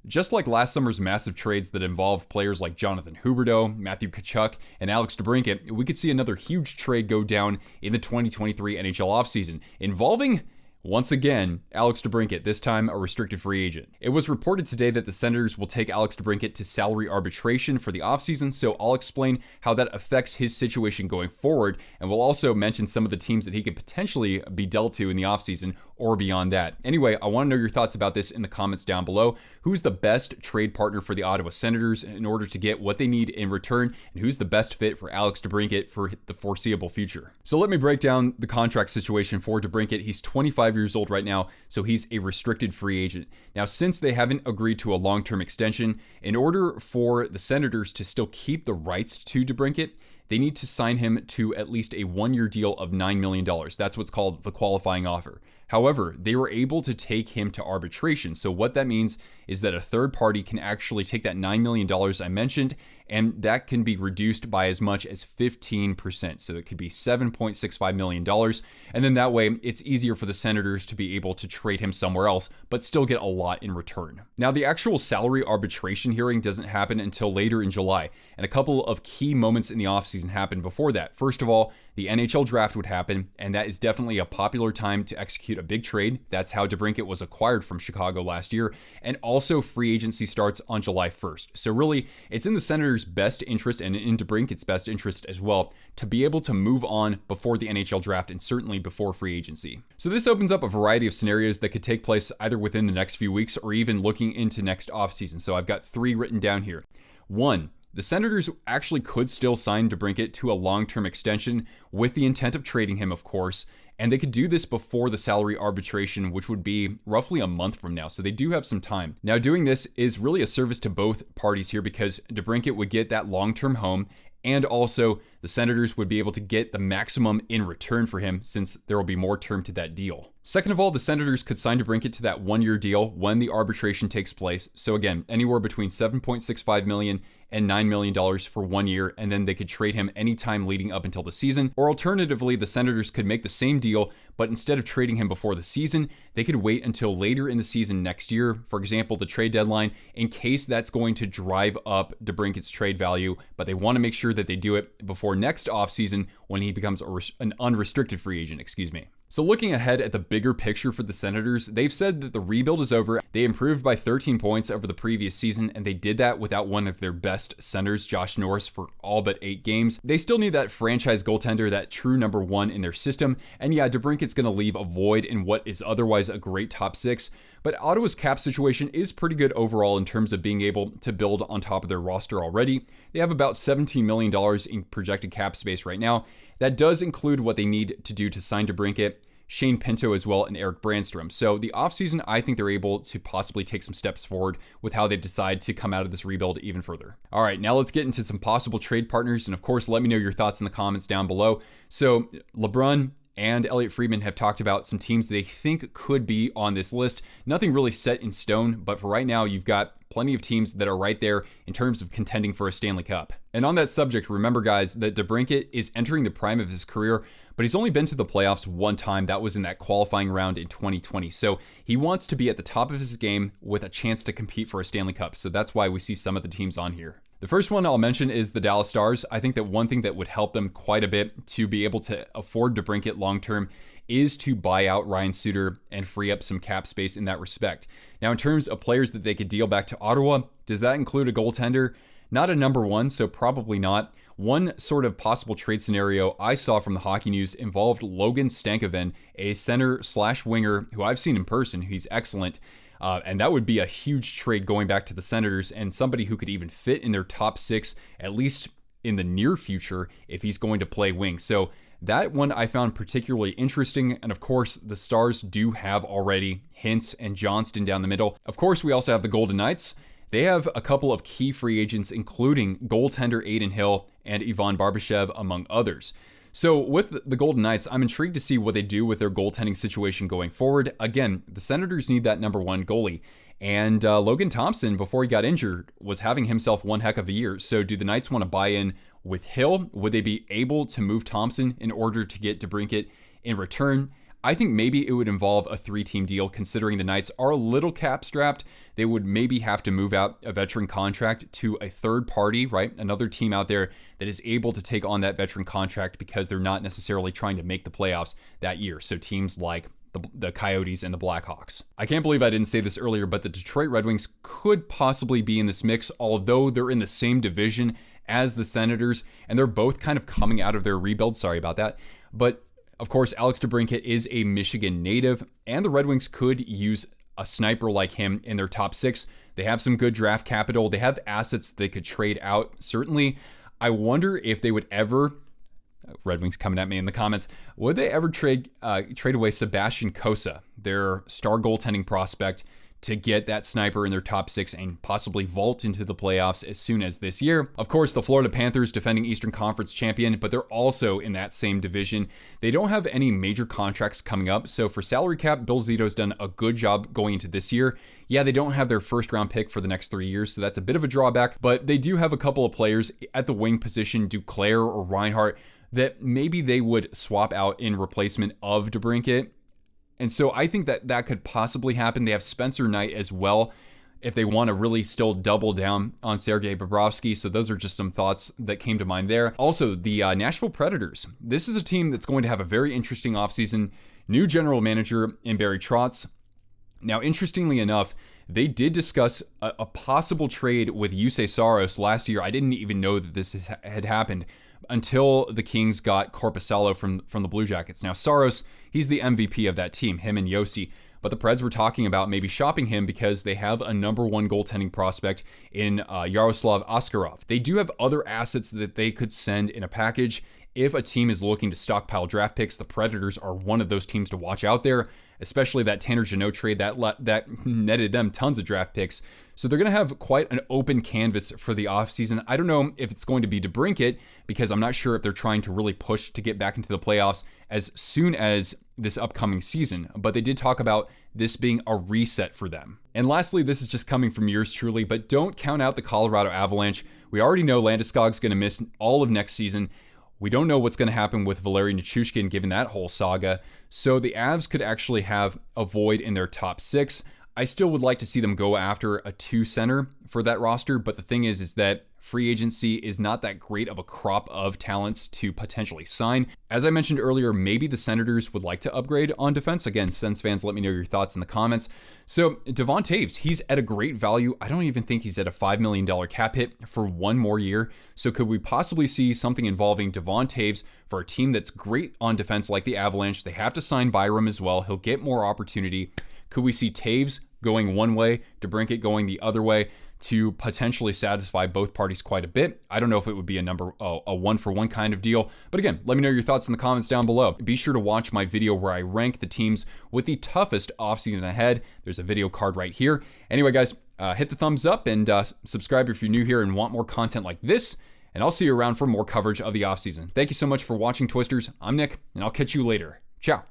Just like last summer's massive trades that involved players like Jonathan Huberdeau, Matthew Tkachuk, and Alex DeBrincat, we could see another huge trade go down in the 2023 NHL offseason, involving, once again, Alex DeBrincat, this time a restricted free agent. It was reported today that the Senators will take Alex DeBrincat to salary arbitration for the offseason, so I'll explain how that affects his situation going forward, and we'll also mention some of the teams that he could potentially be dealt to in the offseason or beyond that. Anyway, I want to know your thoughts about this in the comments down below. Who's the best trade partner for the Ottawa Senators in order to get what they need in return, and who's the best fit for Alex DeBrincat for the foreseeable future? So let me break down the contract situation for DeBrincat. He's 25 years old right now, so he's a restricted free agent. Now, since they haven't agreed to a long-term extension, in order for the Senators to still keep the rights to DeBrincat, they need to sign him to at least a one-year deal of $9 million. That's what's called the qualifying offer. However, they were able to take him to arbitration. So what that means is that a third party can actually take that $9 million I mentioned, and that can be reduced by as much as 15%. So it could be $7.65 million. And then that way, it's easier for the Senators to be able to trade him somewhere else, but still get a lot in return. Now, the actual salary arbitration hearing doesn't happen until later in July, and a couple of key moments in the offseason happened before that. First of all, the NHL draft would happen, and that is definitely a popular time to execute a big trade. That's how DeBrincat was acquired from Chicago last year. And also free agency starts on July 1st. So really, it's in the Senators' best interest and in DeBrincat's best interest as well to be able to move on before the NHL draft and certainly before free agency. So this opens up a variety of scenarios that could take place either within the next few weeks or even looking into next offseason. So I've got 3 written down here. 1, the Senators actually could still sign DeBrincat to a long-term extension with the intent of trading him, of course, and they could do this before the salary arbitration, which would be roughly a month from now, so they do have some time. Now, doing this is really a service to both parties here because DeBrincat would get that long-term home, and also the Senators would be able to get the maximum in return for him since there will be more term to that deal. Second of all, the Senators could sign DeBrincat to that one-year deal when the arbitration takes place. So again, anywhere between $7.65 million and $9 million for 1 year, and then they could trade him anytime leading up until the season. Or alternatively, the Senators could make the same deal, but instead of trading him before the season, they could wait until later in the season next year, for example, the trade deadline, in case that's going to drive up DeBrincat's trade value, but they want to make sure that they do it before next offseason when he becomes an unrestricted free agent, So looking ahead at the bigger picture for the Senators, they've said that the rebuild is over. They improved by 13 points over the previous season, and they did that without one of their best centers, Josh Norris, for all but 8 games. They still need that franchise goaltender, that true number 1 in their system, and yeah, DeBrincat's going to leave a void in what is otherwise a great top 6, but Ottawa's cap situation is pretty good overall in terms of being able to build on top of their roster already. They have about $17 million in projected cap space right now. That does include what they need to do to sign DeBrincat, Shane Pinto as well, and Eric Brandstrom. So the offseason, I think they're able to possibly take some steps forward with how they decide to come out of this rebuild even further. All right, now let's get into some possible trade partners. And of course, let me know your thoughts in the comments down below. So LeBrun and Elliot Friedman have talked about some teams they think could be on this list. Nothing really set in stone, but for right now, you've got plenty of teams that are right there in terms of contending for a Stanley Cup. And on that subject, remember guys, that DeBrincat is entering the prime of his career, but he's only been to the playoffs one time. That was in that qualifying round in 2020. So he wants to be at the top of his game with a chance to compete for a Stanley Cup. So that's why we see some of the teams on here. The first one I'll mention is the Dallas Stars. I think that one thing that would help them quite a bit to be able to afford DeBrincat long-term is to buy out Ryan Suter and free up some cap space in that respect. Now, in terms of players that they could deal back to Ottawa, does that include a goaltender? Not a number 1, so probably not. One sort of possible trade scenario I saw from the Hockey News involved Logan Stankoven, a center/winger who I've seen in person. He's excellent. And that would be a huge trade going back to the Senators and somebody who could even fit in their top 6, at least in the near future, if he's going to play wing. So that one I found particularly interesting. And of course, the Stars do have already Hintz and Johnston down the middle. Of course, we also have the Golden Knights. They have a couple of key free agents, including goaltender Adin Hill and Ivan Barbashev, among others. So with the Golden Knights, I'm intrigued to see what they do with their goaltending situation going forward. Again, the Senators need that number 1 goalie. And Logan Thompson, before he got injured, was having himself one heck of a year. So do the Knights want to buy in with Hill? Would they be able to move Thompson in order to get DeBrincat in return? I think maybe it would involve a 3-team deal, considering the Knights are a little cap strapped. They would maybe have to move out a veteran contract to a third party, right? Another team out there that is able to take on that veteran contract because they're not necessarily trying to make the playoffs that year. So teams like the Coyotes and the Blackhawks. I can't believe I didn't say this earlier, but the Detroit Red Wings could possibly be in this mix, although they're in the same division as the Senators, and they're both kind of coming out of their rebuild. Sorry about that. But of course, Alex DeBrincat is a Michigan native, and the Red Wings could use a sniper like him in their top 6. They have some good draft capital. They have assets they could trade out. Certainly, I wonder if they would ever, Red Wings coming at me in the comments, would they ever trade away Sebastian Cossa, their star goaltending prospect, to get that sniper in their top 6 and possibly vault into the playoffs as soon as this year? Of course, the Florida Panthers, defending Eastern Conference champion, but they're also in that same division. They don't have any major contracts coming up, so for salary cap, Bill Zito's done a good job going into this year. Yeah, they don't have their first round pick for the next 3 years, so that's a bit of a drawback, but they do have a couple of players at the wing position, Duclair or Reinhart, that maybe they would swap out in replacement of DeBrincat. And so I think that could possibly happen. They have Spencer Knight as well, if they want to really still double down on Sergei Bobrovsky. So those are just some thoughts that came to mind there. Also, the Nashville Predators. This is a team that's going to have a very interesting offseason. New general manager in Barry Trotz. Now, interestingly enough, they did discuss a possible trade with Jussi Saros last year. I didn't even know that this had happened until the Kings got Korpisalo from the Blue Jackets. Now, Saros, he's the MVP of that team, him and Jussi. But the Preds were talking about maybe shopping him because they have a number 1 goaltending prospect in Yaroslav Askarov. They do have other assets that they could send in a package. If a team is looking to stockpile draft picks, the Predators are one of those teams to watch out there, especially that Tanner Jeannot trade that netted them tons of draft picks. So they're going to have quite an open canvas for the offseason. I don't know if it's going to be DeBrincat, because I'm not sure if they're trying to really push to get back into the playoffs as soon as this upcoming season, but they did talk about this being a reset for them. And lastly, this is just coming from yours truly, but don't count out the Colorado Avalanche. We already know Landeskog's going to miss all of next season. We don't know what's going to happen with Valeri Nichushkin given that whole saga. So the Avs could actually have a void in their top 6. I still would like to see them go after a 2 center for that roster, but the thing is that free agency is not that great of a crop of talents to potentially sign. As I mentioned earlier, maybe the Senators would like to upgrade on defense. Again, Sens fans, let me know your thoughts in the comments. So Devon Toews, he's at a great value. I don't even think he's at a $5 million cap hit for 1 more year. So could we possibly see something involving Devon Toews for a team that's great on defense like the Avalanche? They have to sign Byram as well. He'll get more opportunity. Could we see Toews going one way, DeBrincat going the other way, to potentially satisfy both parties quite a bit? I don't know if it would be a 1-for-1 kind of deal, but again, let me know your thoughts in the comments down below. Be sure to watch my video where I rank the teams with the toughest offseason ahead. There's a video card right here. Anyway, guys, hit the thumbs up and subscribe if you're new here and want more content like this, and I'll see you around for more coverage of the offseason. Thank you so much for watching, Twisters. I'm Nick, and I'll catch you later. Ciao.